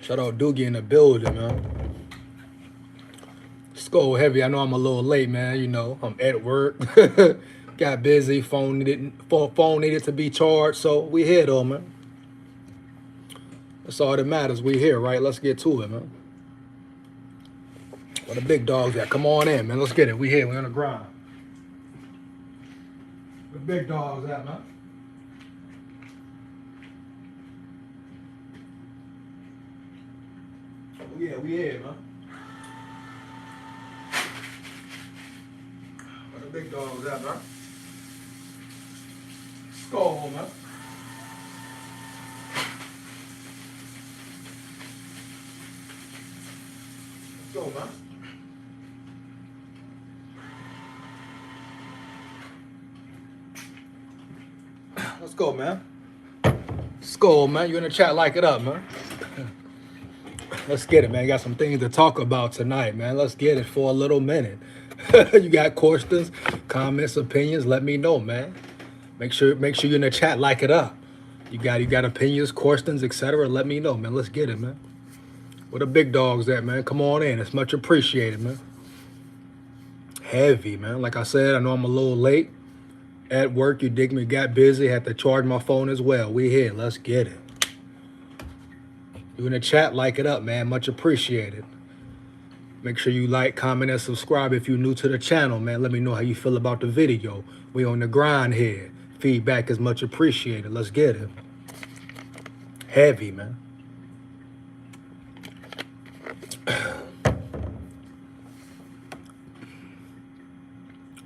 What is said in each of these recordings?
Shout out Doogie in the building, man. SKOL heavy. I know I'm a little late, man. You know, I'm at work. Got busy. Phone needed to be charged. So we here though, man. That's all that matters. We here, right? Let's get to it, man. Where the big dogs at? Come on in, man. Let's get it. We here. We on the grind. Where the big dogs at, man? Oh, yeah, we here, man. Where the big dogs at, man? SKOL, man. Let's go, man. Let's go, man. SKOL, man. You in the chat? Like it up, man. Let's get it, man. Got some things to talk about tonight, man. Let's get it for a little minute. You got questions, comments, opinions? Let me know, man. Make sure you're in the chat. Like it up. You got opinions, questions, etc. Let me know, man. Let's get it, man. Where the big dogs at, man? Come on in. It's much appreciated, man. Heavy, man. Like I said, I know I'm a little late. At work, you dig me, got busy, had to charge my phone as well. We here. Let's get it. You in the chat, like it up, man. Much appreciated. Make sure you like, comment, and subscribe if you're new to the channel, man. Let me know how you feel about the video. We on the grind here. Feedback is much appreciated. Let's get it. Heavy, man.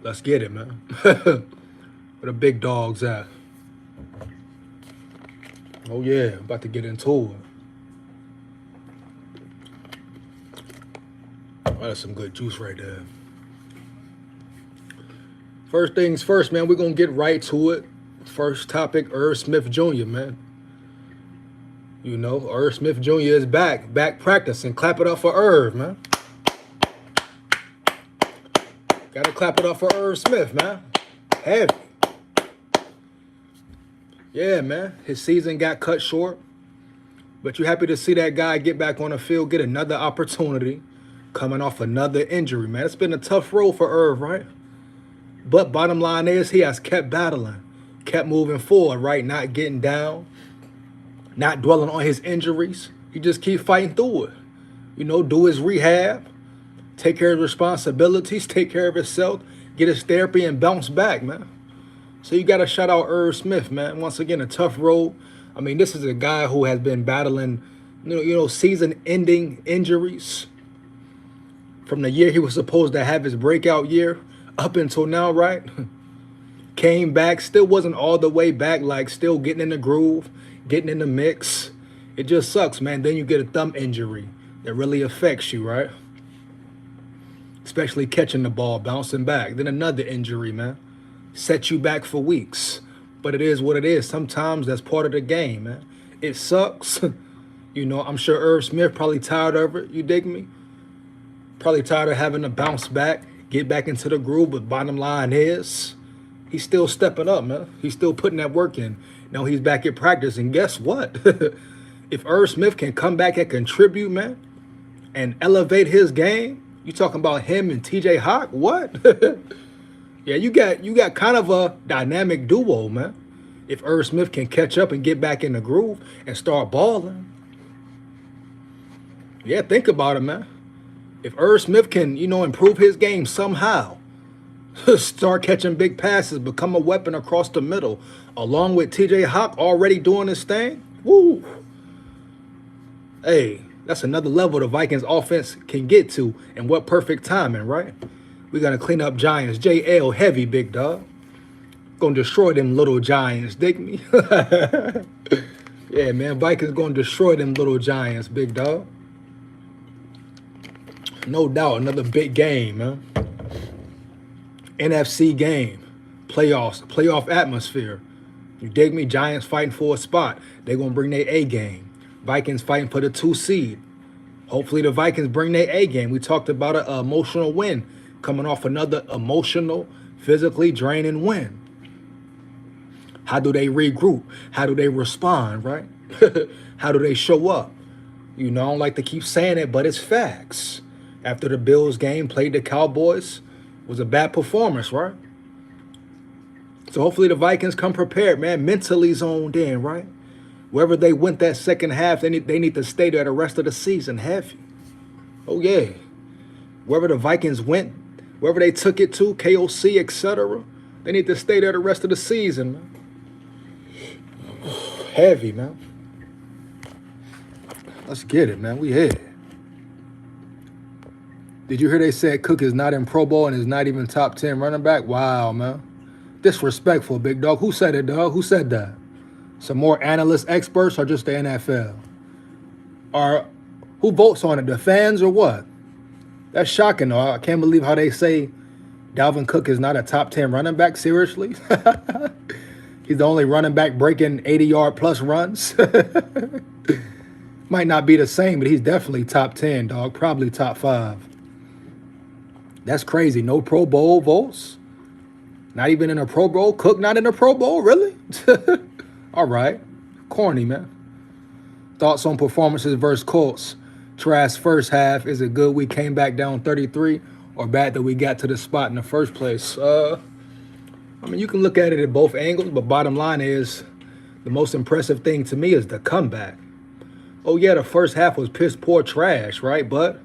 Let's get it, man. Where the big dogs at? Oh yeah, about to get into it. Oh, that's some good juice right there. First things first, man, we're gonna get right to it. First topic, Irv Smith Jr., man. You know, Irv Smith Jr. is back practicing. Clap it up for Irv, man. Gotta clap it up for Irv Smith, man. Heavy. Yeah, man. His season got cut short. But you're happy to see that guy get back on the field, get another opportunity, coming off another injury, man. It's been a tough road for Irv, right? But bottom line is he has kept battling, kept moving forward, right? Not getting down, not dwelling on his injuries. He just keep fighting through it. You know, do his rehab, take care of his responsibilities, take care of himself, get his therapy, and bounce back, man. So you got to shout out Irv Smith, man. Once again, a tough road. I mean, this is a guy who has been battling, you know, season-ending injuries from the year he was supposed to have his breakout year up until now, right? Came back, still wasn't all the way back, like still getting in the groove, getting in the mix. It just sucks, man. Then you get a thumb injury that really affects you, right? Especially catching the ball, bouncing back. Then another injury, man. Set you back for weeks. But it is what it is. Sometimes that's part of the game, man. It sucks. You know, I'm sure Irv Smith probably tired of it. You dig me? Probably tired of having to bounce back, get back into the groove. But bottom line is, he's still stepping up, man. He's still putting that work in. Now he's back at practice. And guess what? If Irv Smith can come back and contribute, man, and elevate his game, you talking about him and TJ Hawk? What? Yeah, you got kind of a dynamic duo, man. If Irv Smith can catch up and get back in the groove and start balling. Yeah, think about it, man. If Irv Smith can, you know, improve his game somehow, start catching big passes, become a weapon across the middle, along with TJ Hawk already doing his thing, woo. Hey, that's another level the Vikings offense can get to, and what perfect timing, right? We're going to clean up Giants. JL heavy, big dog. Going to destroy them little Giants, dig me? Yeah, man, Vikings going to destroy them little Giants, big dog. No doubt, another big game, man. NFC game. Playoffs, playoff atmosphere. You dig me? Giants fighting for a spot. They're going to bring their A game. Vikings fighting for the 2 seed. Hopefully the Vikings bring their A game. We talked about an emotional win. Coming off another emotional, physically draining win. How do they regroup? How do they respond, right? How do they show up? You know, I don't like to keep saying it, but it's facts. After the Bills game, played the Cowboys, was a bad performance, right? So hopefully the Vikings come prepared, man, mentally zoned in, right? Wherever they went that second half, they need to stay there the rest of the season heavy. Oh, yeah. Wherever the Vikings went, wherever they took it to, KOC, etc., they need to stay there the rest of the season, man. Heavy, man. Let's get it, man. We here. Did you hear they said Cook is not in Pro Bowl and is not even top 10 running back? Wow, man. Disrespectful, big dog. Who said it, dog? Who said that? Some more analyst experts or just the NFL? Or who votes on it, the fans or what? That's shocking, though. I can't believe how they say Dalvin Cook is not a top 10 running back. Seriously? He's the only running back breaking 80-yard plus runs. Might not be the same, but he's definitely top 10, dog. Probably top 5. That's crazy. No Pro Bowl votes? Not even in a Pro Bowl? Cook not in a Pro Bowl? Really? All right. Corny, man. Thoughts on performances versus Colts? Trash first half. Is it good we came back down 33 or bad that we got to the spot in the first place? I mean, you can look at it at both angles, but bottom line is the most impressive thing to me is the comeback. Oh, yeah, the first half was piss poor trash, right? But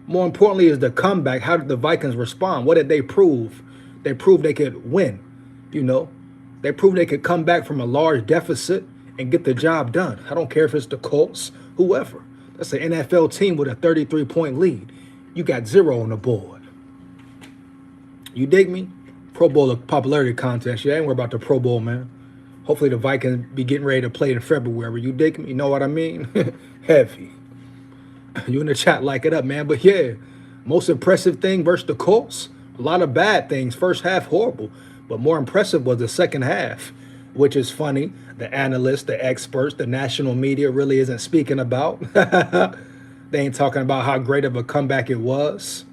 more importantly is the comeback. How did the Vikings respond? What did they prove? They proved they could win, you know. They proved they could come back from a large deficit and get the job done. I don't care if it's the Colts, whoever. That's an NFL team with a 33-point lead. You got 0 on the board. You dig me? Pro Bowl popularity contest. Yeah, I ain't worried about the Pro Bowl, man. Hopefully the Vikings be getting ready to play in February. You dig me? You know what I mean? Heavy. You in the chat, like it up, man. But yeah, most impressive thing versus the Colts. A lot of bad things. First half, horrible. But more impressive was the second half, which is funny. The analysts, the experts, the national media really isn't speaking about. They ain't talking about how great of a comeback it was.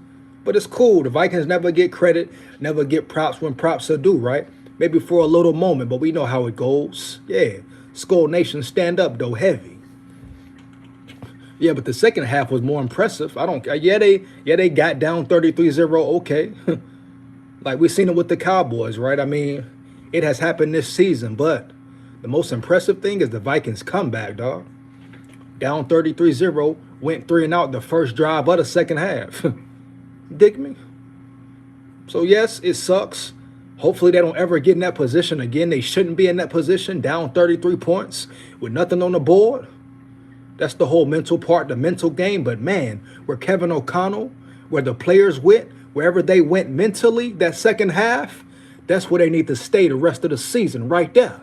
But it's cool. The Vikings never get credit, never get props when props are due, right? Maybe for a little moment, but we know how it goes. Yeah. SKOL Nation, stand up, though, heavy. Yeah, but the second half was more impressive. I don't. Yeah, they got down 33-0. Okay, like we seen it with the Cowboys, right? I mean, it has happened this season. But the most impressive thing is the Vikings comeback, dog. Down 33-0, went 3 and out the first drive of the second half. Dig me? So yes, it sucks. Hopefully they don't ever get in that position again. They shouldn't be in that position, down 33 points with nothing on the board. That's the whole mental part, the mental game. But, man, where Kevin O'Connell, where the players went, wherever they went mentally that second half, that's where they need to stay the rest of the season, right there.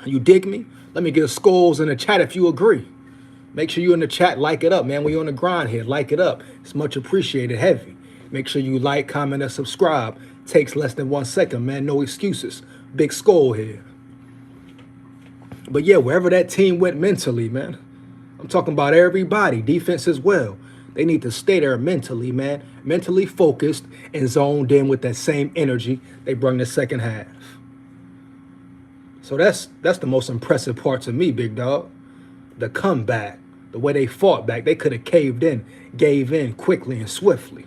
You dig me? Let me get a SKOLs in the chat if you agree. Make sure you in the chat, like it up, man. We on the grind here. Like it up. It's much appreciated, heavy. Make sure you like, comment, and subscribe. Takes less than 1 second, man. No excuses. Big SKOL here. But yeah, wherever that team went mentally, man, I'm talking about everybody, defense as well. They need to stay there mentally, man, mentally focused and zoned in with that same energy they brought in the second half. So that's the most impressive part to me, big dog. The comeback, the way they fought back. They could have caved in, gave in quickly and swiftly.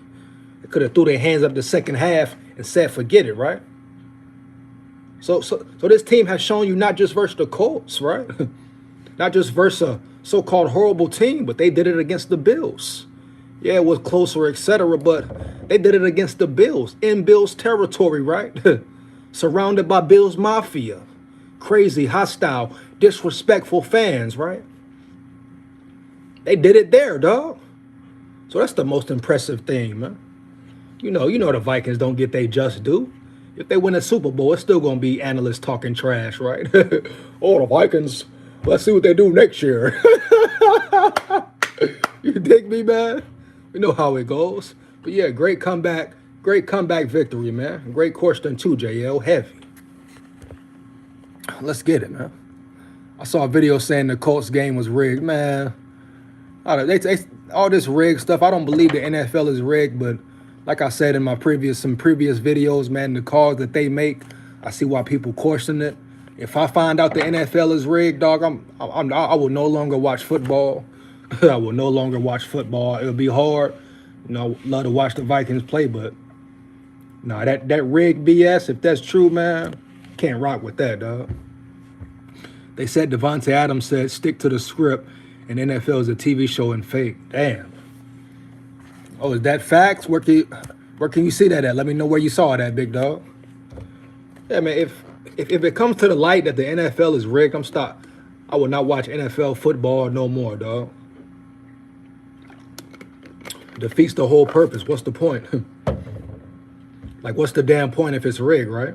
They could have threw their hands up the second half and said, forget it, right? So this team has shown you not just versus the Colts, right? Not just versus a so-called horrible team, but they did it against the Bills. Yeah, it was closer, etc., but they did it against the Bills, in Bills territory, right? Surrounded by Bills Mafia. Crazy, hostile, disrespectful fans, right? They did it there, dog. So that's the most impressive thing, man. You know the Vikings don't get their just due. If they win a Super Bowl, it's still going to be analysts talking trash, right? Oh, the Vikings, let's see what they do next year. You dig me, man? We know how it goes. But yeah, great comeback victory, man. Great question too, JL. Heavy. Let's get it, man. I saw a video saying the Colts game was rigged, man. All this rigged stuff, I don't believe the NFL is rigged, but like I said in my previous videos, man, the calls that they make, I see why people question it. If I find out the NFL is rigged, dog, I will no longer watch football. I will no longer watch football. It'll be hard. Love to watch the Vikings play, but no, that rigged BS. If that's true, man, can't rock with that, dog. They said Devontae Adams said stick to the script, and NFL is a TV show and fake. Damn. Oh, is that facts? Where can you see that at? Let me know where you saw that, big dog. Yeah, man. If it comes to the light that the NFL is rigged, I will not watch NFL football no more, dog. Defeats the whole purpose. What's the point? Like, what's the damn point if it's rigged, right?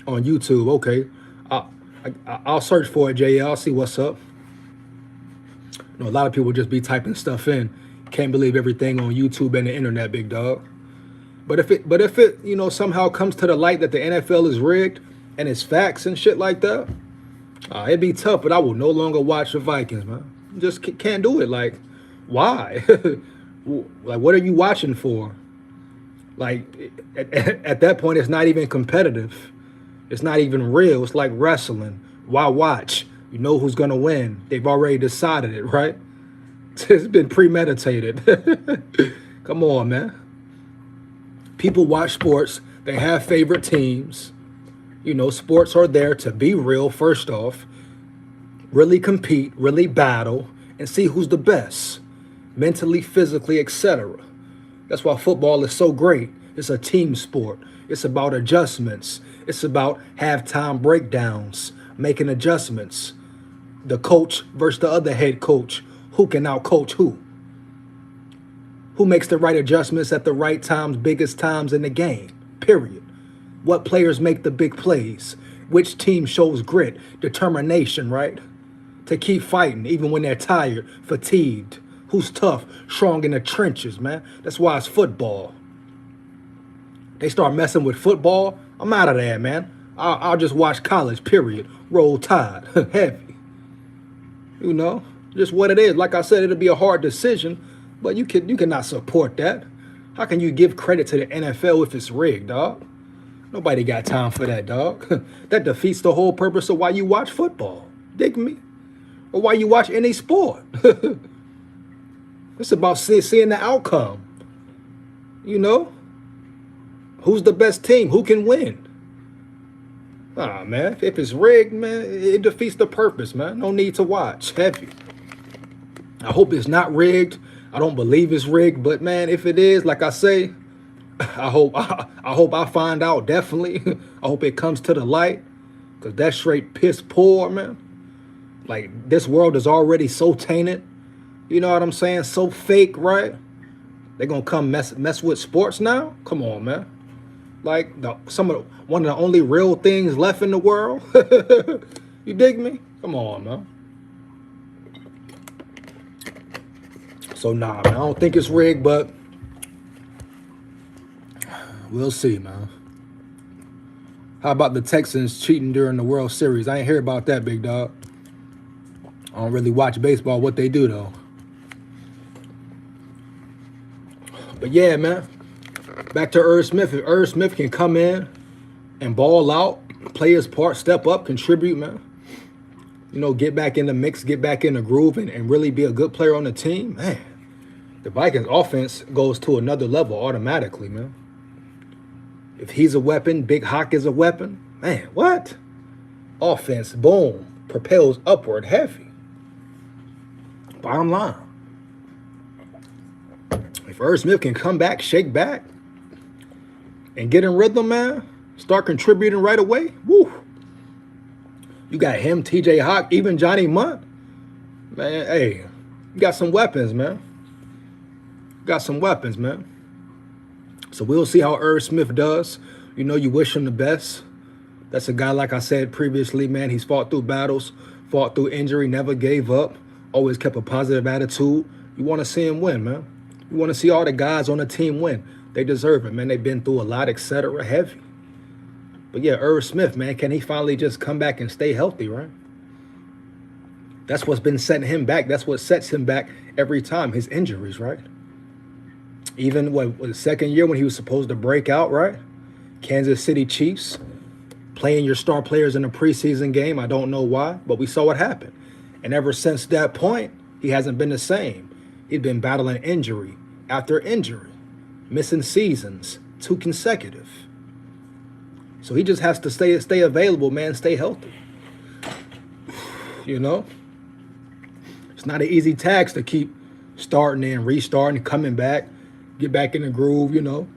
On YouTube, okay. I'll search for it, JL. I'll see what's up. A lot of people just be typing stuff in. Can't believe everything on YouTube and the internet, big dog. But if it somehow comes to the light that the NFL is rigged and it's facts and shit like that, it'd be tough. But I will no longer watch the Vikings, man. Just can't do it. Like, why? Like, what are you watching for? Like, at that point, it's not even competitive. It's not even real. It's like wrestling. Why watch? You know who's going to win. They've already decided it, right? It's been premeditated. Come on, man. People watch sports. They have favorite teams. Sports are there to be real, first off. Really compete, really battle, and see who's the best. Mentally, physically, etc. That's why football is so great. It's a team sport. It's about adjustments. It's about halftime breakdowns, making adjustments. The coach versus the other head coach. Who can out-coach who? Who makes the right adjustments at the right times, biggest times in the game, period. What players make the big plays? Which team shows grit, determination, right? To keep fighting, even when they're tired, fatigued. Who's tough, strong in the trenches, man? That's why it's football. They start messing with football, I'm out of there, man. I'll just watch college, period. Roll Tide, heavy. Just what it is. Like I said, it'll be a hard decision, but you cannot support that. How can you give credit to the NFL if it's rigged, dog? Nobody got time for that, dog. That defeats the whole purpose of why you watch football. Dig me? Or why you watch any sport. It's about seeing the outcome. Who's the best team? Who can win? Man, if it's rigged, man, it defeats the purpose, man. No need to watch. Heavy. I hope it's not rigged. I don't believe it's rigged, but man, if it is, like I say, I hope I find out, definitely. I hope it comes to the light, because that's straight piss poor, man. Like, this world is already so tainted. You know what I'm saying? So fake, right? They're gonna come mess with sports now? Come on, man. Like, one of the only real things left in the world. You dig me? Come on, man. So nah, man, I don't think it's rigged, but we'll see, man. How about the Texans cheating during the World Series? I ain't hear about that, big dog. I don't really watch baseball. What they do, though. But yeah, man. Back to Irv Smith. If Irv Smith can come in and ball out, play his part, step up, contribute, man. Get back in the mix, get back in the groove, and really be a good player on the team, man. The Vikings offense goes to another level automatically, man. If he's a weapon, Big Hawk is a weapon, man, what? Offense, boom, propels upward heavy. Bottom line. If Irv Smith can come back, shake back, and get in rhythm, man, start contributing right away, woo. You got him, TJ Hawk, even Johnny Munt. Man, hey, you got some weapons, man. So we'll see how Irv Smith does. You wish him the best. That's a guy, like I said previously, man. He's fought through battles, fought through injury, never gave up, always kept a positive attitude. You want to see him win, man. You want to see all the guys on the team win. They deserve it, man. They've been through a lot, etc. Heavy. But yeah, Irv Smith, man, can he finally just come back and stay healthy, right? That's what's been setting him back. That's what sets him back every time, his injuries, right? Even the second year when he was supposed to break out, right? Kansas City Chiefs, playing your star players in a preseason game. I don't know why, but we saw what happened. And ever since that point, he hasn't been the same. He's been battling injury after injury, missing seasons, 2 consecutive. So he just has to stay available, man, stay healthy. You know? It's not an easy task to keep starting and restarting, coming back, get back in the groove, you know.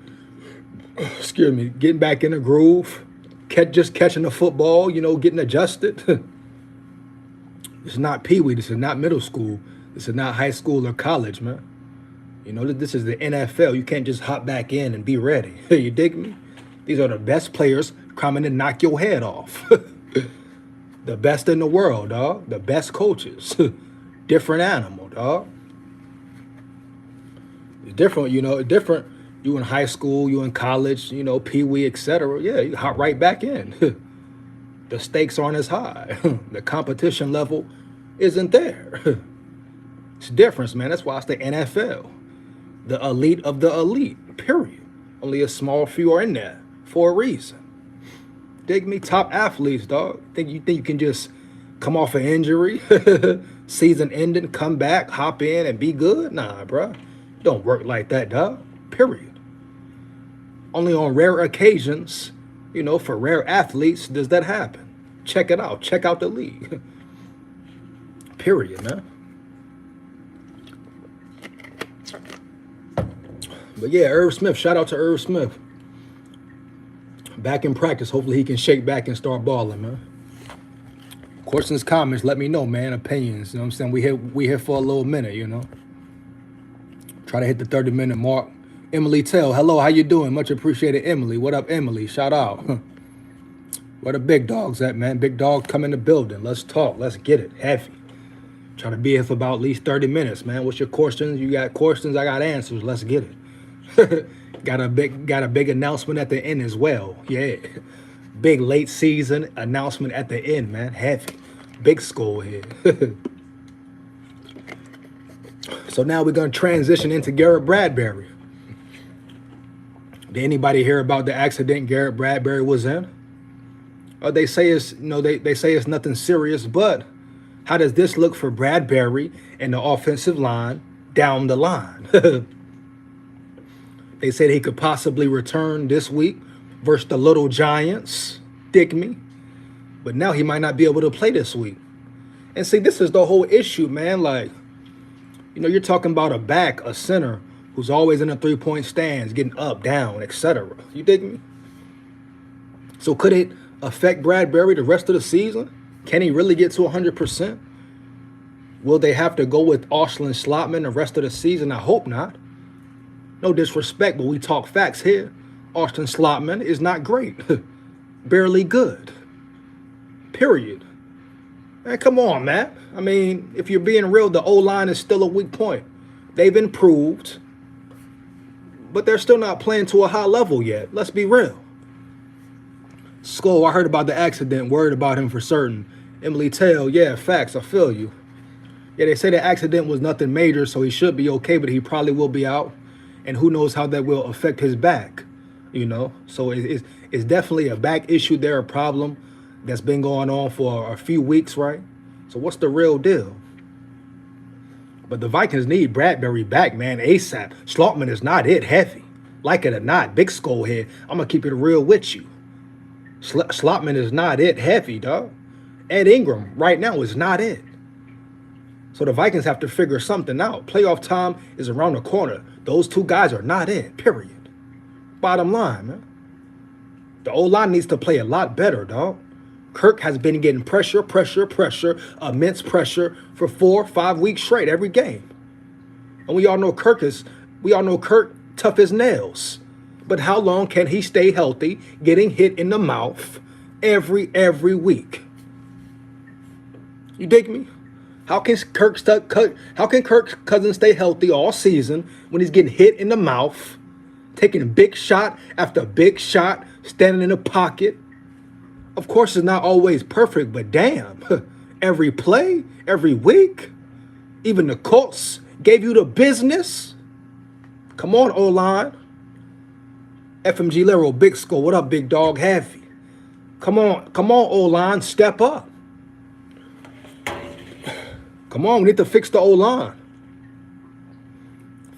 Excuse me, getting back in the groove, just catching the football, you know, getting adjusted. It's not Pee-wee, this is not middle school. This is not high school or college, man. You know, this is the NFL. You can't just hop back in and be ready. You dig me? These are the best players coming to knock your head off. The best in the world, dog. The best coaches. Different animal, dog. It's different, you know, different. You in high school, you in college, you know, Pee-wee, etc. Yeah, you hop right back in. The stakes aren't as high. The competition level isn't there. It's different, man. That's why it's the NFL. The elite of the elite, period. Only a small few are in there for a reason. Dig me? Top athletes, dog. Think you can just come off an injury, season ending, come back, hop in, and be good? Nah, bro. Don't work like that, dog. Period. Only on rare occasions, you know, for rare athletes does that happen. Check it out. Check out the league. Period, man. But yeah, Irv Smith. Shout out to Irv Smith. Back in practice. Hopefully he can shake back and start balling, man. Questions, comments, let me know, man. Opinions. You know what I'm saying? We here for a little minute, you know. Try to hit the 30-minute mark. Emily Tell, hello, how you doing? Much appreciated, Emily. What up, Emily? Shout out. Where the big dogs at, man? Big dog, come in the building. Let's talk. Let's get it. Heavy. Try to be here for about at least 30 minutes, man. What's your questions? You got questions, I got answers. Let's get it. got a big announcement at the end as well. Yeah. Big late season announcement at the end, man. Heavy. Big SKOL here. So now we're going to transition into Garret Bradbury. Did anybody hear about the accident Garret Bradbury was in? They say it's, you know, they say it's nothing serious, but how does this look for Bradbury and the offensive line down the line? They said he could possibly return this week versus the Little Giants. Dig me? But now he might not be able to play this week. And see, this is the whole issue, man. Like, you know, you're talking about a back, a center, who's always in the three-point stands, getting up, down, etc. You dig me? So could it affect Bradbury the rest of the season? Can he really get to 100%? Will they have to go with Austin Slotman the rest of the season? I hope not. No disrespect, but we talk facts here. Austin Slotman is not great. Barely good. Period. Man, come on, man. I mean, if you're being real, the O-line is still a weak point. They've improved, but they're still not playing to a high level yet. Let's be real. SKOL, I heard about the accident, worried about him for certain. Emily Tell, yeah, facts, I feel you. Yeah, they say the accident was nothing major, so he should be okay, but he probably will be out. And who knows how that will affect his back, you know? So it's definitely a back issue there, a problem that's been going on for a few weeks, right? So what's the real deal? But the Vikings need Bradbury back, man, ASAP. Slotman is not it, heavy. Like it or not, big SKOL here. I'm going to keep it real with you. Slotman is not it, heavy, dog. Ed Ingram right now is not it. So the Vikings have to figure something out. Playoff time is around the corner. Those two guys are not it, period. Bottom line, man. The O-line needs to play a lot better, dog. Kirk has been getting pressure, immense pressure for 4 or 5 weeks straight every game. And we all know Kirk tough as nails. But how long can he stay healthy, getting hit in the mouth every week? You dig me? How can Kirk Cousins stay healthy all season when he's getting hit in the mouth, taking big shot after big shot, standing in the pocket? Of course, it's not always perfect, but damn, every play, every week, even the Colts gave you the business. Come on, O-line. FMG Lero, big SKOL. What up, big dog? Heavy. Come on, O-line, step up. Come on, we need to fix the O-line.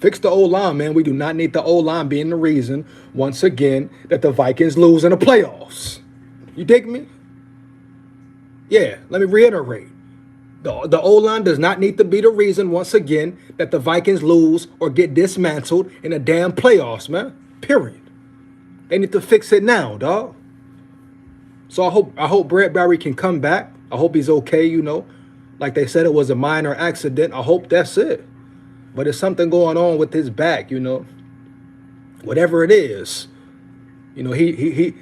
Fix the O-line, man. We do not need the O-line being the reason, once again, that the Vikings lose in the playoffs. You dig me? Yeah, let me reiterate. The O-line does not need to be the reason, once again, that the Vikings lose or get dismantled in the damn playoffs, man. Period. They need to fix it now, dog. So I hope Bradbury can come back. I hope he's okay, you know. Like they said, it was a minor accident. I hope that's it. But there's something going on with his back, you know. Whatever it is, you know, he's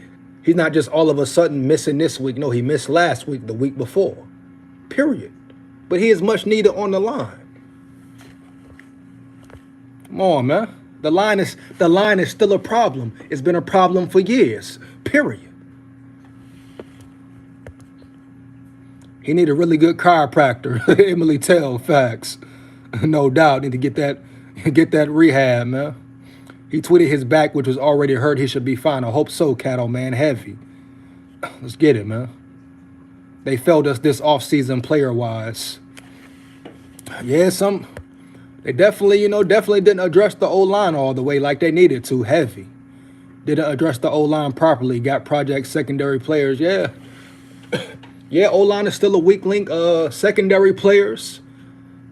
not just all of a sudden missing this week. No, he missed last week, the week before. Period. But he is much needed on the line. Come on, man. The line is still a problem. It's been a problem for years. Period. He need a really good chiropractor. Emily Tell, facts. No doubt. Need to get that rehab, man. He tweeted his back, which was already hurt. He should be fine. I hope so, Cattle Man. Heavy. Let's get it, man. They failed us this offseason player-wise. Yeah, they definitely didn't address the O-line all the way like they needed to. Heavy. Didn't address the O-line properly. Got project secondary players. Yeah. Yeah, O-line is still a weak link. Secondary players,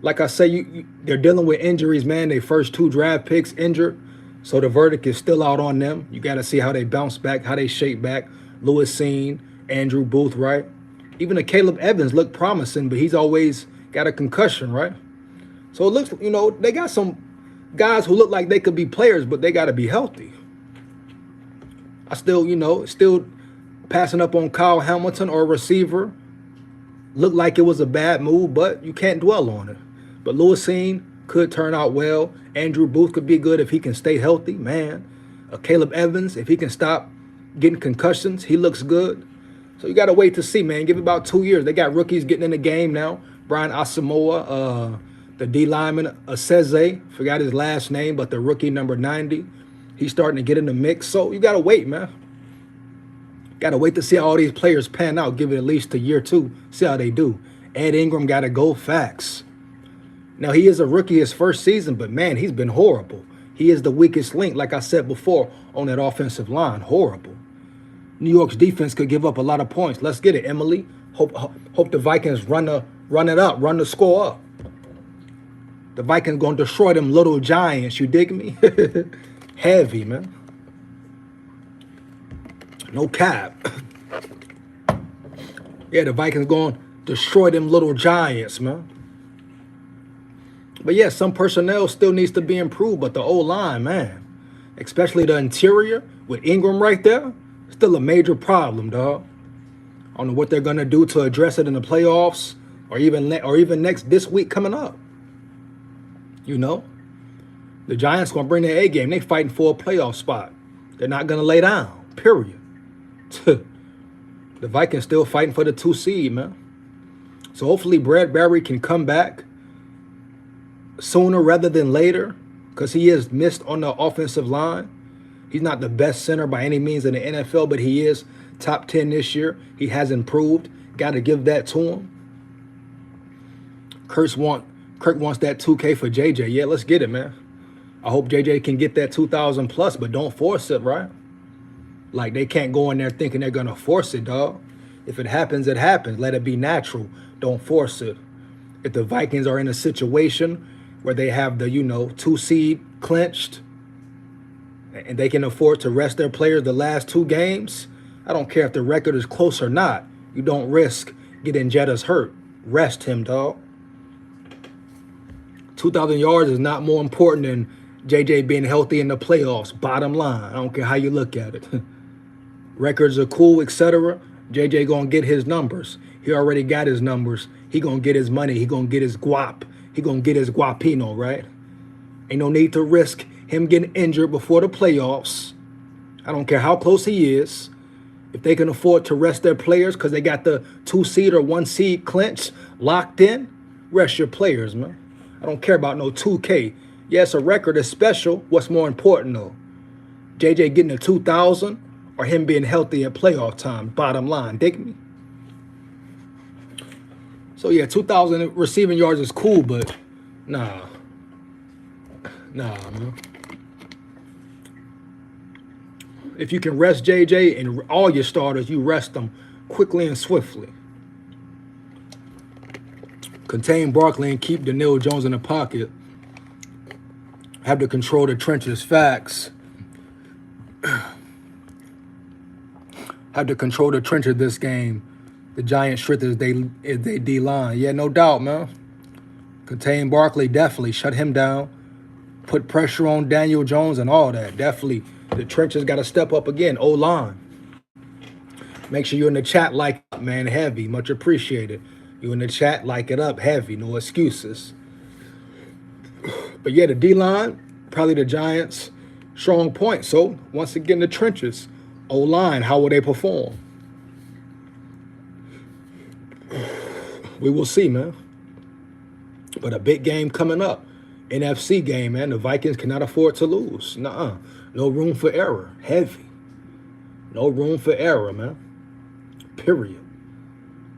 like I say, they're dealing with injuries, man. Their first 2 draft picks injured. So the verdict is still out on them. You got to see how they bounce back, how they shape back. Lewis Seen, Andrew Booth, right? Even the Caleb Evans looked promising, but he's always got a concussion, right? So it looks, they got some guys who look like they could be players, but they got to be healthy. I still passing up on Kyle Hamilton or a receiver. Looked like it was a bad move, but you can't dwell on it. But Lewis Seen could turn out well. Andrew Booth could be good if he can stay healthy, man. Caleb Evans, if he can stop getting concussions, he looks good. So you got to wait to see, man. Give it about 2 years. They got rookies getting in the game now. Brian Asamoah, the D lineman, Aseze, forgot his last name, but the rookie number 90. He's starting to get in the mix. So you got to wait, man. Got to wait to see how all these players pan out. Give it at least a year or 2. See how they do. Ed Ingram got to go. Facts. Now, he is a rookie his first season, but, man, he's been horrible. He is the weakest link, like I said before, on that offensive line. Horrible. New York's defense could give up a lot of points. Let's get it, Emily. Hope the Vikings run the score up. The Vikings going to destroy them little giants. You dig me? Heavy, man. No cap. Yeah, the Vikings going to destroy them little giants, man. But yeah, some personnel still needs to be improved. But the O-line, man, especially the interior with Ingram right there, still a major problem, dog. I don't know what they're going to do to address it in the playoffs or even this week coming up. The Giants going to bring their A game. They fighting for a playoff spot. They're not going to lay down, period. The Vikings still fighting for the 2 seed, man. So hopefully Bradbury can come back sooner rather than later because he is missed on the offensive line. He's not the best center by any means in the NFL, but he is top 10 this year. He has improved. Got to give that to him. Kirk wants that 2K for JJ. Yeah, let's get it, man. I hope JJ can get that 2,000 plus, but don't force it, right? Like, they can't go in there thinking they're going to force it, dog. If it happens, it happens. Let it be natural. Don't force it. If the Vikings are in a situation where they have the, 2 seed clinched and they can afford to rest their players the last 2 games, I don't care if the record is close or not. You don't risk getting Jettas hurt. Rest him, dog. 2,000 yards is not more important than JJ being healthy in the playoffs. Bottom line. I don't care how you look at it. Records are cool, etc. JJ gonna get his numbers. He already got his numbers. He gonna get his money. He gonna get his guap. He gonna get his guapino, right? Ain't no need to risk him getting injured before the playoffs. I don't care how close he is. If they can afford to rest their players because they got the 2 seed or 1 seed clinched, locked in, rest your players, man. I don't care about no 2K. Yes, a record is special. What's more important, though? JJ getting a 2,000 or him being healthy at playoff time. Bottom line, dig me? So yeah, 2,000 receiving yards is cool, but nah, man. If you can rest JJ and all your starters, you rest them quickly and swiftly. Contain Barkley and keep Daniel Jones in the pocket. Have to control the trenches. Facts. Have to control the trenches this game. The Giants' strength is they D-line. Yeah, no doubt, man. Contain Barkley, definitely. Shut him down. Put pressure on Daniel Jones and all that. Definitely. The trenches got to step up again. O-line. Make sure you're in the chat, like up, man, heavy. Much appreciated. You in the chat, like it up, heavy. No excuses. But yeah, the D-line, probably the Giants' strong point. So, once again, the trenches. O-line, how will they perform? We will see, man. But a big game coming up. NFC game, man. The Vikings cannot afford to lose. Nuh-uh. No room for error. Heavy. No room for error, man. Period.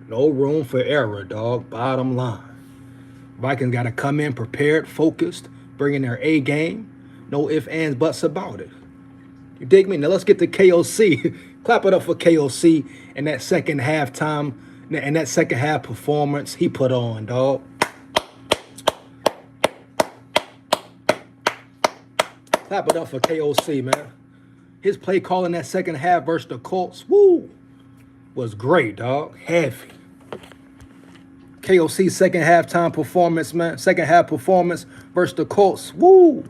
No room for error, dog. Bottom line. Vikings got to come in prepared, focused, bringing their A game. No ifs, ands, buts about it. You dig me? Now let's get to KOC. Clap it up for KOC and that second halftime and that second half performance he put on, dog. Clap it up for KOC, man. His play calling that second half versus the Colts, woo, was great, dog. Heavy. KOC's second halftime performance, man. Second half performance versus the Colts, woo,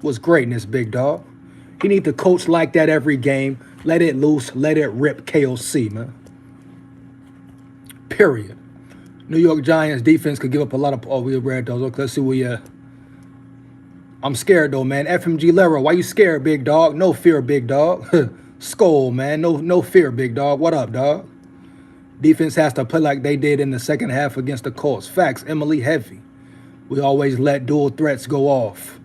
was greatness, big dog. He need to coach like that every game. Let it loose, let it rip, KOC, man. Period. New York Giants defense could give up a lot of. Oh, we read those. Okay, let's see where you at. I'm scared though, man. FMG Lera, why you scared, big dog? No fear, big dog. SKOL, man. No fear, big dog. What up, dog? Defense has to play like they did in the second half against the Colts. Facts, Emily, heavy. We always let dual threats go off.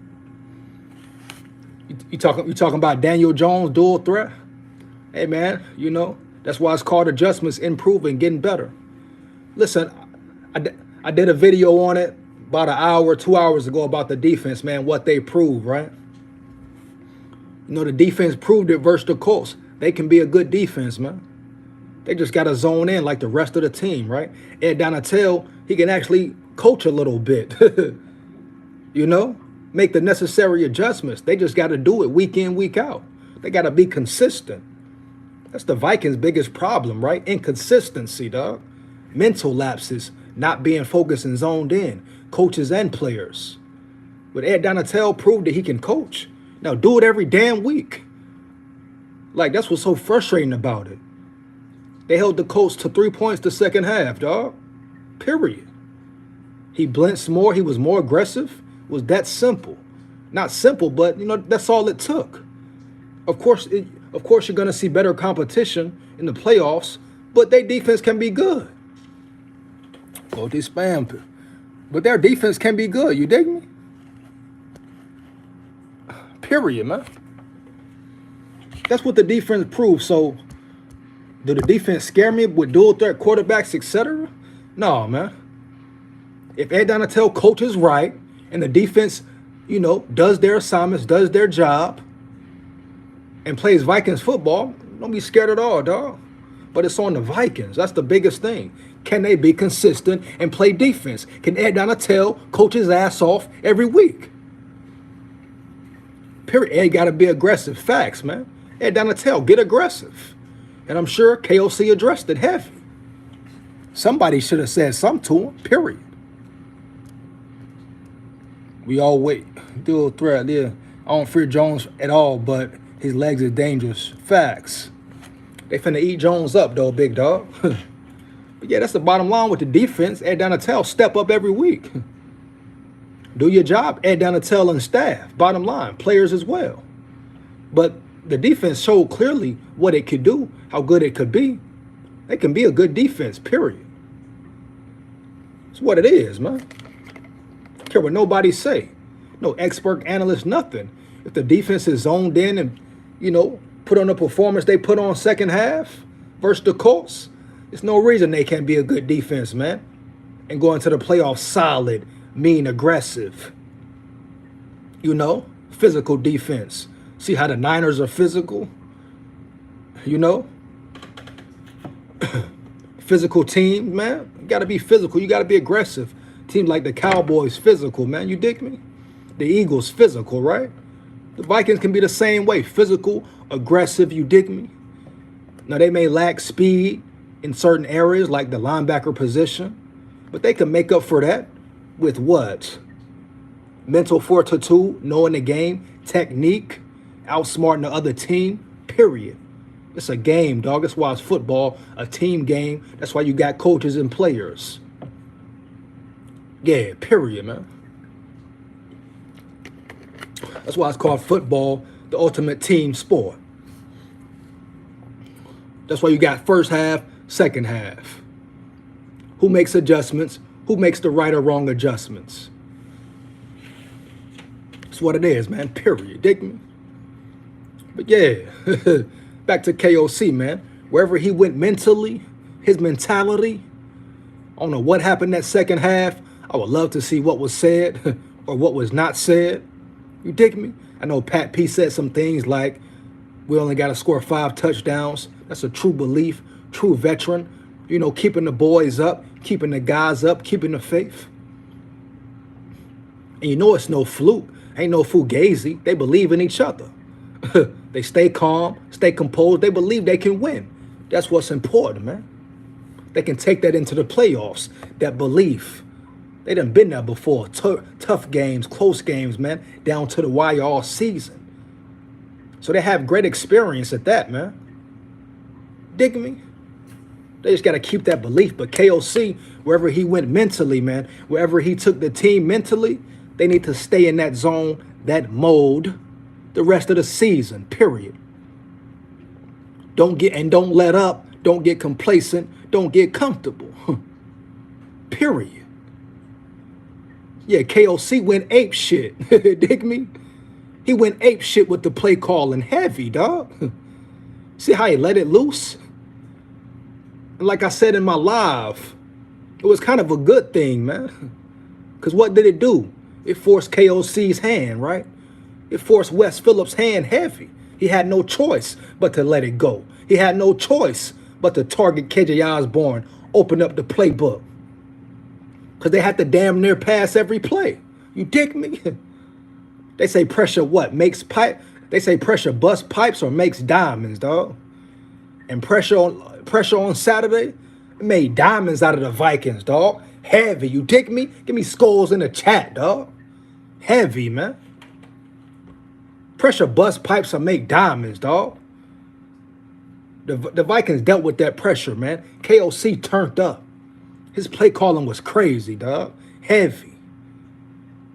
You talking about Daniel Jones, dual threat? Hey, man, you know, that's why it's called adjustments, improving, getting better. Listen, I did a video on it about an hour, 2 hours ago about the defense, man, what they proved, right? You know, the defense proved it versus the Colts. They can be a good defense, man. They just got to zone in like the rest of the team, right? Ed Donatel, he can actually coach a little bit, you know? Make the necessary adjustments. They just got to do it week in, week out. They got to be consistent. That's the Vikings' biggest problem, right? Inconsistency, dog. Mental lapses, not being focused and zoned in. Coaches and players. But Ed Donatel proved that he can coach. Now do it every damn week. Like, that's what's so frustrating about it. They held the Colts to 3 points the second half, dog. Period. He blitzed more. He was more aggressive. It was that simple. Not simple, but, you know, that's all it took. Of course, you're going to see better competition in the playoffs, but their defense can be good. Go to spam. But their defense can be good. You dig me? Period, man. That's what the defense proved. So, do the defense scare me with dual threat quarterbacks, etc.? No, man. If Ed Donatel coaches right and the defense, you know, does their assignments, does their job, and plays Vikings football, don't be scared at all, dog. But it's on the Vikings. That's the biggest thing. Can they be consistent and play defense? Can Ed Donatel coach his ass off every week? Period. Ed got to be aggressive. Facts, man. Ed Donatel, get aggressive. And I'm sure KOC addressed it heavy. Somebody should have said something to him, period. We all wait. Dual threat, yeah. I don't fear Jones at all, but his legs are dangerous. Facts. They finna eat Jones up, though, big dog. But yeah, that's the bottom line with the defense. Ed Donatel, step up every week. Do your job, Ed Donatel and staff. Bottom line, players as well. But the defense showed clearly what it could do, how good it could be. They can be a good defense, period. It's what it is, man. Don't care what nobody say. No expert, analyst, nothing. If the defense is zoned in and, you know, put on the performance they put on second half versus the Colts, there's no reason they can't be a good defense, man. And go into the playoffs solid, mean, aggressive. You know, physical defense. See how the Niners are physical? You know? Physical team, man. You got to be physical. You got to be aggressive. Teams like the Cowboys, physical, man. You dig me? The Eagles, physical, right? The Vikings can be the same way. Physical, aggressive, you dig me? Now, they may lack speed in certain areas like the linebacker position, but they can make up for that with what? Mental fortitude, knowing the game, technique, outsmarting the other team, period. It's a game, dog. That's why it's football, a team game. That's why you got coaches and players. Yeah, period, man. That's why it's called football, the ultimate team sport. That's why you got first half, second half. Who makes adjustments? Who makes the right or wrong adjustments? That's what it is, man. Period. Dig me? But yeah, back to KOC, man. Wherever he went mentally, his mentality, I don't know what happened that second half. I would love to see what was said or what was not said. You dig me? I know Pat P said some things like, we only got to score 5 touchdowns. That's a true belief, true veteran. You know, keeping the boys up, keeping the guys up, keeping the faith. And you know it's no fluke. Ain't no fugazi. They believe in each other. They stay calm, stay composed. They believe they can win. That's what's important, man. They can take that into the playoffs, that belief. They done been there before. Tough games, close games, man, down to the wire all season. So they have great experience at that, man. Dig me? They just got to keep that belief. But KOC, wherever he went mentally, man, wherever he took the team mentally, they need to stay in that zone, that mode, the rest of the season, period. Don't let up. Don't get complacent. Don't get comfortable. Period. Yeah, KOC went ape shit. Dig me? He went ape shit with the play calling heavy, dog. See how he let it loose? And like I said in my live, it was kind of a good thing, man. Because what did it do? It forced KOC's hand, right? It forced Wes Phillips' hand heavy. He had no choice but to let it go. He had no choice but to target KJ Osborne, open up the playbook. Because they had to damn near pass every play. You dig me? They say pressure what? Makes pipe. They say pressure busts pipes or makes diamonds, dog. And pressure on Saturday made diamonds out of the Vikings, dog. Heavy. You dig me? Give me skulls in the chat, dog. Heavy, man. Pressure bust pipes or make diamonds, dog. The Vikings dealt with that pressure, man. KOC turned up. His play calling was crazy, dog. Heavy.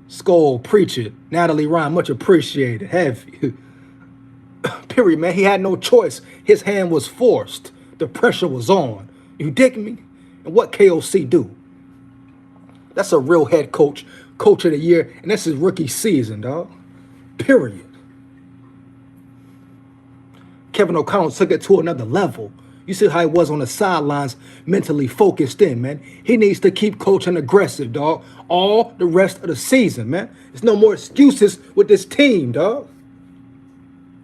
SKOL, preach it. Natalie Ryan, much appreciated. Heavy. Period, man. He had no choice. His hand was forced. The pressure was on. You dig me? And what KOC do? That's a real head coach. Coach of the year. And that's his rookie season, dog. Period. Kevin O'Connell took it to another level. You see how he was on the sidelines, mentally focused in, man. He needs to keep coaching aggressive, dog, all the rest of the season, man. There's no more excuses with this team, dog.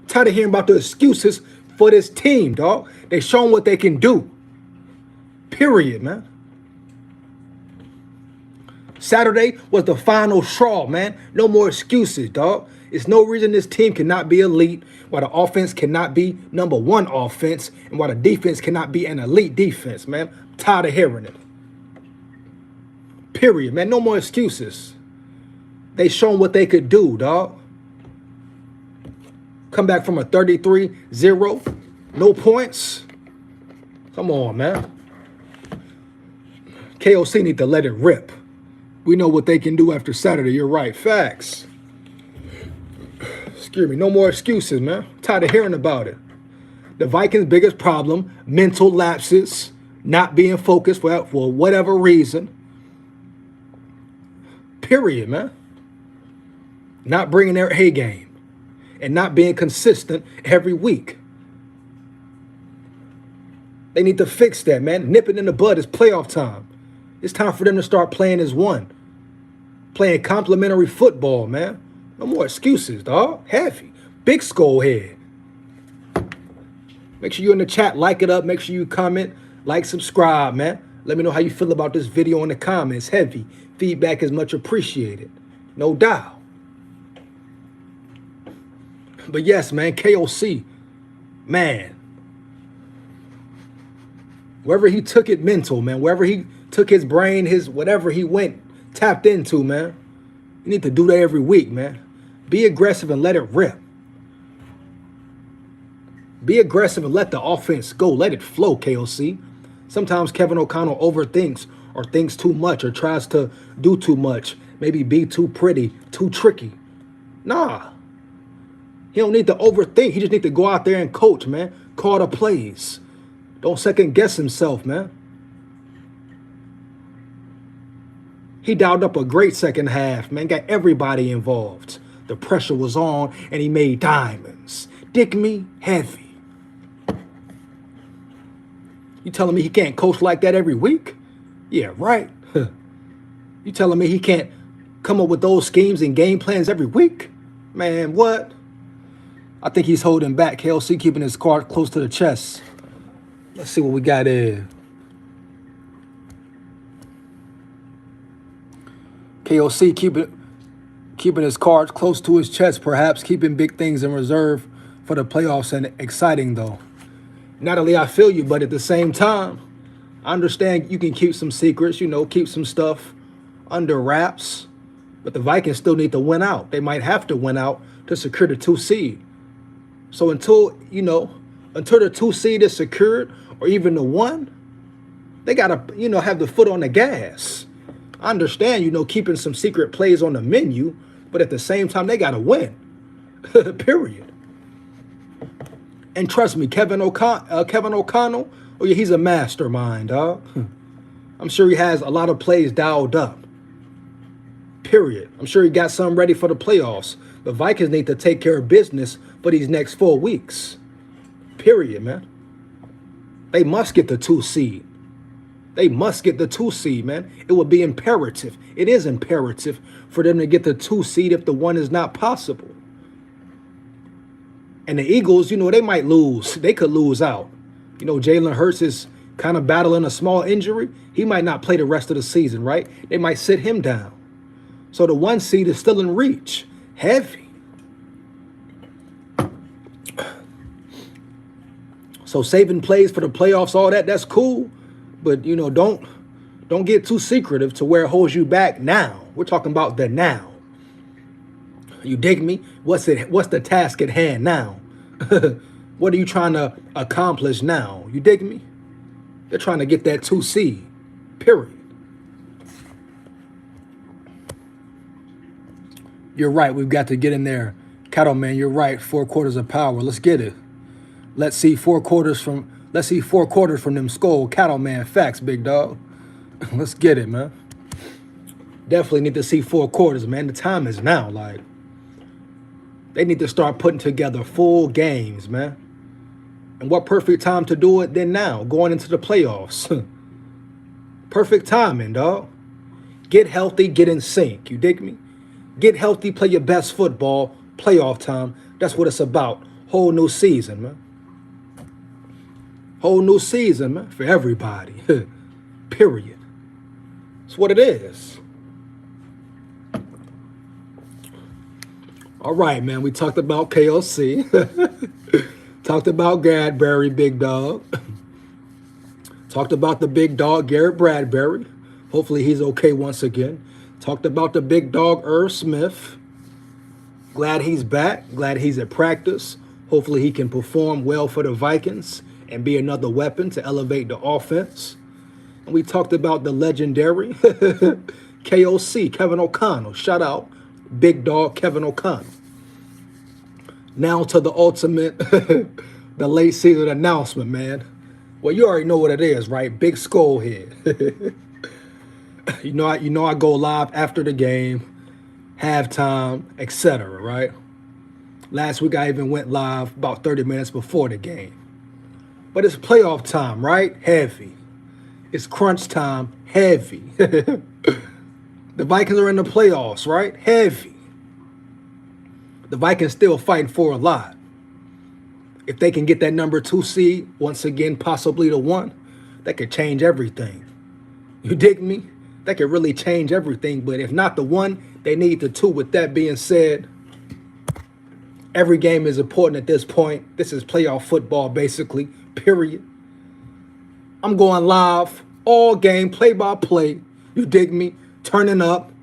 Tired of hearing about the excuses for this team, dog. They shown what they can do. Period, man. Saturday was the final straw, man. No more excuses, dog. It's no reason this team cannot be elite, why the offense cannot be number one offense, and why the defense cannot be an elite defense, man. I'm tired of hearing it. Period, man. No more excuses. They shown what they could do, dog. Come back from a 33-0, no points. Come on, man. KOC need to let it rip. We know what they can do after Saturday. You're right. Facts. Excuse me. No more excuses, man. Tired of hearing about it. The Vikings' biggest problem, mental lapses, not being focused for whatever reason. Period, man. Not bringing their A game and not being consistent every week. They need to fix that, man. Nip it in the bud. It's playoff time. It's time for them to start playing as one. Playing complimentary football, man. No more excuses, dog. Heavy. Big SKOL head. Make sure you're in the chat. Like it up. Make sure you comment. Like, subscribe, man. Let me know how you feel about this video in the comments. Heavy. Feedback is much appreciated. No doubt. But yes, man, KOC, man. Wherever he took it mental, man. Wherever he took his brain, his whatever he went, tapped into, man. You need to do that every week, man. Be aggressive and let it rip. Be aggressive and let the offense go. Let it flow, KOC. Sometimes Kevin O'Connell overthinks or thinks too much or tries to do too much. Maybe be too pretty, too tricky. Nah. He don't need to overthink. He just need to go out there and coach, man. Call the plays. Don't second guess himself, man. He dialed up a great second half, man. Got everybody involved. The pressure was on, and he made diamonds. Dig me? Heavy. You telling me he can't coach like that every week? Yeah, right. You telling me he can't come up with those schemes and game plans every week? Man, what? I think he's holding back. KOC keeping his card close to the chest. Let's see what we got here. KOC keeping his cards close to his chest, perhaps keeping big things in reserve for the playoffs, and exciting though. Natalie, I feel you, but at the same time, I understand you can keep some secrets, you know, keep some stuff under wraps, but the Vikings still need to win out. They might have to win out to secure the 2 seed. So until the 2 seed is secured, or even the 1, they got to, have the foot on the gas. I understand, keeping some secret plays on the menu, but at the same time, they got to win. Period. And trust me, Kevin O'Connell, oh yeah, he's a mastermind, dog. I'm sure he has a lot of plays dialed up. Period. I'm sure he got some ready for the playoffs. The Vikings need to take care of business for these next 4 weeks. Period, man. They must get the 2 seed. They must get the 2 seed, man. It would be imperative. It is imperative for them to get the 2 seed if the 1 is not possible. And the Eagles, they might lose. They could lose out. Jalen Hurts is kind of battling a small injury. He might not play the rest of the season, right? They might sit him down. So the 1 seed is still in reach. Heavy. So saving plays for the playoffs, all that's cool. But, don't get too secretive to where it holds you back now. We're talking about the now. You dig me? What's the task at hand now? What are you trying to accomplish now? You dig me? They're trying to get that 2 seed. Period. You're right. We've got to get in there. Cattleman, you're right. 4 quarters of power. Let's get it. Let's see 4 quarters from them SKOL Cattleman facts, big dog. Let's get it, man. Definitely need to see 4 quarters, man. The time is now. Like, they need to start putting together full games, man. And what perfect time to do it than now, going into the playoffs. Perfect timing, dog. Get healthy, get in sync. You dig me? Get healthy, play your best football, playoff time. That's what it's about. Whole new season, man. Whole new season, man, for everybody. Period. That's what it is. All right, man. We talked about KOC. Talked about Bradbury, big dog. Talked about the big dog, Garret Bradbury. Hopefully he's okay once again. Talked about the big dog, Irv Smith. Glad he's back. Glad he's at practice. Hopefully he can perform well for the Vikings and be another weapon to elevate the offense. And we talked about the legendary KOC, Kevin O'Connell. Shout out, big dog Kevin O'Connell. Now to the ultimate, the late season announcement, man. Well, you already know what it is, right? Big SKOL here. You know I go live after the game, halftime, etc., right? Last week I even went live about 30 minutes before the game. But it's playoff time, right? Heavy. It's crunch time. Heavy. The Vikings are in the playoffs, right? Heavy. The Vikings still fighting for a lot. If they can get that number 2 seed, once again, possibly the 1, that could change everything. You dig me? That could really change everything. But if not the 1, they need the 2. With that being said, every game is important at this point. This is playoff football, basically, period. I'm going live all game, play by play. You dig me? Turning up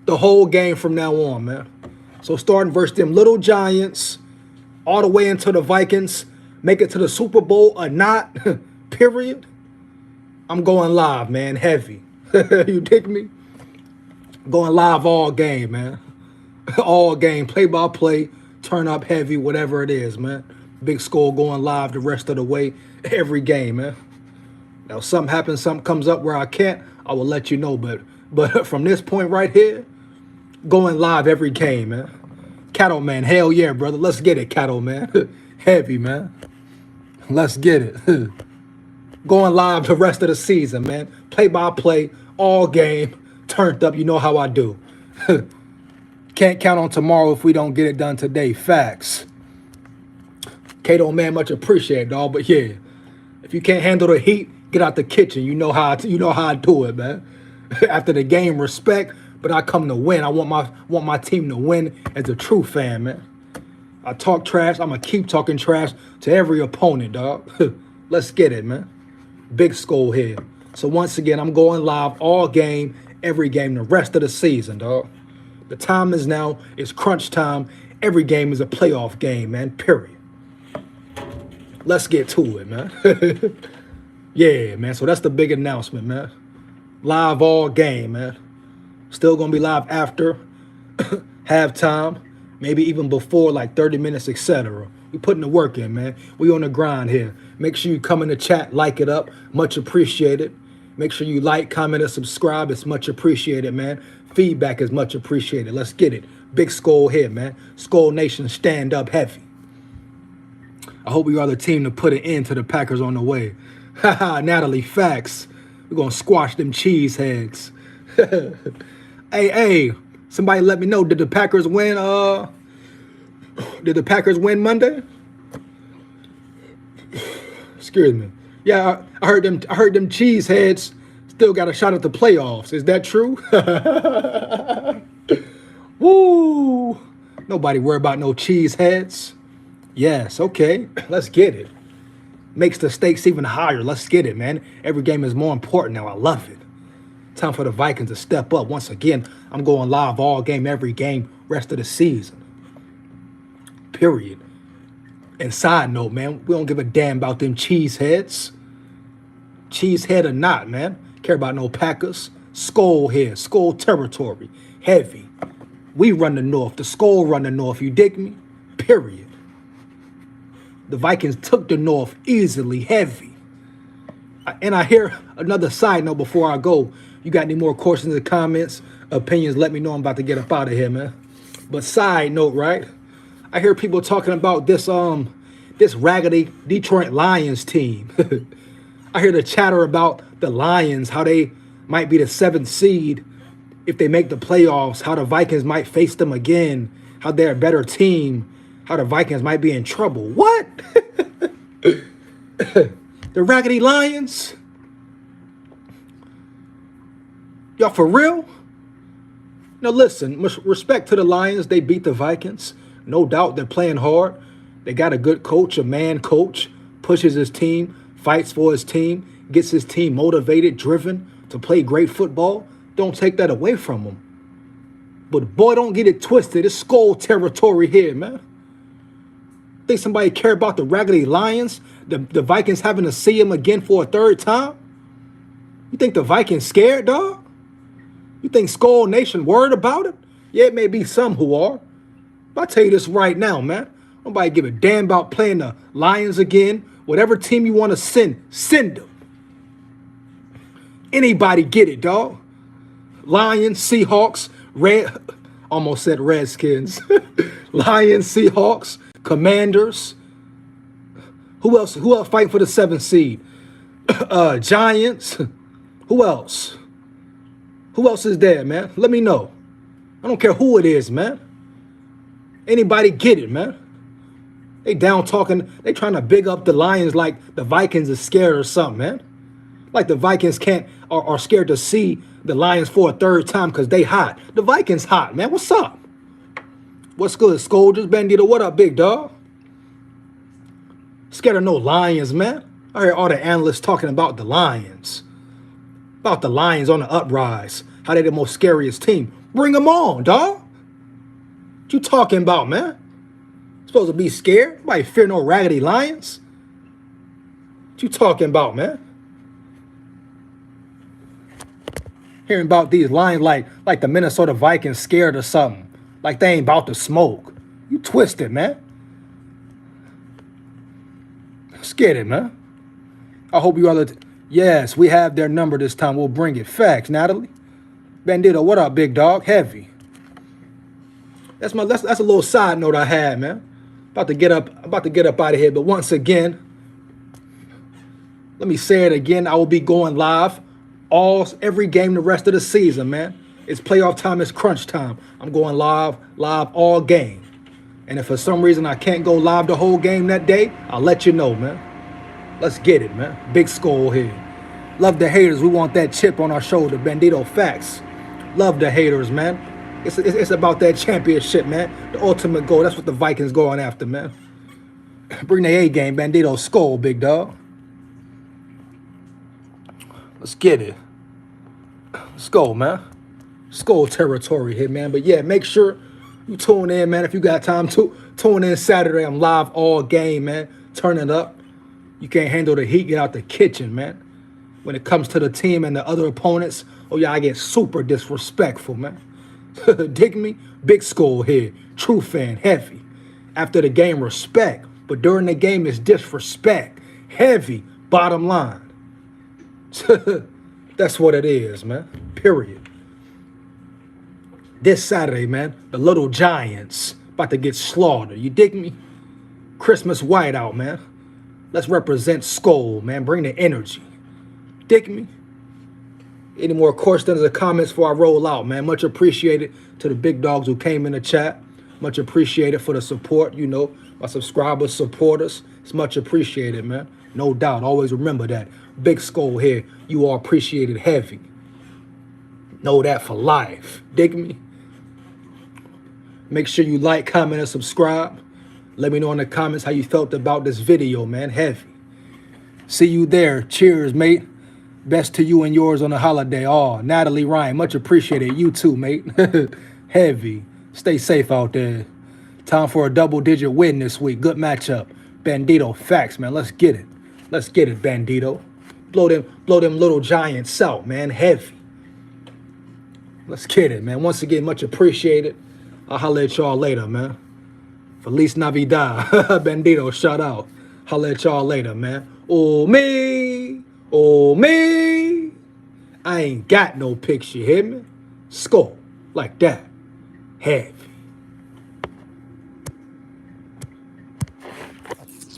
the whole game from now on, man. So starting versus them little Giants, all the way into the Vikings, make it to the Super Bowl or not, period. I'm going live, man, heavy. You dig me? Going live all game, man. All game, play by play, turn up heavy, whatever it is, man. Big SKOL going live the rest of the way, every game, man. Now, if something happens, something comes up where I can't, I will let you know. But from this point right here, going live every game, man. Cattle man, hell yeah, brother. Let's get it, cattle man. Heavy, man. Let's get it. Going live the rest of the season, man. Play by play, all game, turned up. You know how I do. Can't count on tomorrow if we don't get it done today. Facts. Kato, man, much appreciated, dog. But yeah, if you can't handle the heat, get out the kitchen. You know how I do it, man. After the game, respect. But I come to win. I want my team to win as a true fan, man. I talk trash. I'm going to keep talking trash to every opponent, dog. Let's get it, man. Big SKOL here. So once again, I'm going live all game, every game, the rest of the season, dog. The time is now. It's crunch time. Every game is a playoff game, man, period. Let's get to it, man. Yeah, man. So that's the big announcement, man. Live all game, man. Still going to be live after halftime, maybe even before, like 30 minutes, etc. We putting the work in, man. We on the grind here. Make sure you come in the chat, like it up. Much appreciated. Make sure you like, comment, and subscribe. It's much appreciated, man. Feedback is much appreciated. Let's get it. Big SKOL here, man. SKOL Nation, stand up heavy. I hope we are the team to put an end to the Packers on the way. Haha, Natalie, facts. We're going to squash them cheese heads. Hey, somebody let me know, did the Packers win Monday? Excuse me. Yeah, I heard them cheese heads still got a shot at the playoffs. Is that true? Woo! Nobody worry about no cheese heads. Yes, okay. Let's get it. Makes the stakes even higher. Let's get it, man. Every game is more important now. I love it. Time for the Vikings to step up. Once again, I'm going live all game, every game, rest of the season. Period. And side note, man, we don't give a damn about them cheese heads. Cheese head or not, man. Care about no Packers. SKOL here. SKOL territory. Heavy. We run the North. The SKOL run the North. You dig me? Period. The Vikings took the North easily. Heavy. And I hear another side note before I go. You got any more questions or comments, opinions, let me know. I'm about to get up out of here, man. But side note, right? I hear people talking about this raggedy Detroit Lions team. I hear the chatter about the Lions, how they might be the 7th seed if they make the playoffs, how the Vikings might face them again, how they're a better team, how the Vikings might be in trouble. What? The raggedy Lions? Y'all for real? Now listen, respect to the Lions. They beat the Vikings. No doubt they're playing hard. They got a good coach, a man coach, pushes his team, fights for his team, gets his team motivated, driven to play great football. Don't take that away from them. But boy, don't get it twisted. It's SKOL territory here, man. Think somebody care about the raggedy Lions? The Vikings having to see him again for a 3rd time? You think the Vikings scared, dog? You think SKOL Nation worried about it? Yeah, it may be some who are. But I'll tell you this right now, man. Nobody give a damn about playing the Lions again. Whatever team you want to send them. Anybody get it, dog. Lions, Seahawks, almost said Redskins. Lions, Seahawks, Commanders, Who else? Who else fighting for the 7th seed? Giants. Who else? Who else is there, man? Let me know. I don't care who it is, man. Anybody get it, man? They down talking. They trying to big up the Lions like the Vikings is scared or something, man. Like the Vikings are scared to see the Lions for a 3rd time because they hot. The Vikings hot, man. What's up? What's good, SKOL? Just Bandito. What up, big dog? Scared of no Lions, man. I heard all the analysts talking about the Lions. About the Lions on the uprise. How they the most scariest team. Bring them on, dog. What you talking about, man? Supposed to be scared? Nobody fear no raggedy Lions. What you talking about, man? Hearing about these Lions like the Minnesota Vikings scared or something. Like they ain't about to smoke. You twisted, man. Let's get it, man. I hope you other... Yes, we have their number this time. We'll bring it. Facts, Natalie. Bandito, what up, big dog? Heavy. That's a little side note I had, man. About to get up out of here. But once again, let me say it again. I will be going live every game the rest of the season, man. It's playoff time. It's crunch time. I'm going live all game. And if for some reason I can't go live the whole game that day, I'll let you know, man. Let's get it, man. Big SKOL here. Love the haters. We want that chip on our shoulder. Bandito, facts. Love the haters, man. It's about that championship, man. The ultimate goal. That's what the Vikings going after, man. Bring the A game, Bandito. SKOL, big dog. Let's get it. Let's go, man. SKOL territory here, man. But yeah, make sure you tune in, man. If you got time to tune in Saturday, I'm live all game, man. Turn it up. You can't handle the heat, get out the kitchen, man. When it comes to the team and the other opponents, oh yeah, I get super disrespectful, man. Dig me? Big SKOL here. True fan, heavy. After the game, respect. But during the game, it's disrespect. Heavy, bottom line. That's what it is, man. Period. This Saturday, man, the little Giants about to get slaughtered. You dig me? Christmas white out, man. Let's represent SKOL, man. Bring the energy. Dig me? Any more questions or comments before I roll out, man? Much appreciated to the big dogs who came in the chat. Much appreciated for the support, you know, my subscribers, supporters. It's much appreciated, man. No doubt. Always remember that. Big SKOL here. You are appreciated heavy. Know that for life. Dig me? Make sure you like, comment, and subscribe. Let me know in the comments how you felt about this video, man. Heavy. See you there. Cheers, mate. Best to you and yours on the holiday. Oh, Natalie Ryan, much appreciated. You too, mate. Heavy. Stay safe out there. Time for a double-digit win this week. Good matchup. Bandito, facts, man. Let's get it. Let's get it, Bandito. Blow them little Giants out, man. Heavy. Let's get it, man. Once again, much appreciated. I'll holler at y'all later, man. Feliz Navidad. Bandito, shout out. Holler at y'all later, man. Oh, me. Oh, me. I ain't got no picture, hear me? SKOL. Like that. Heavy.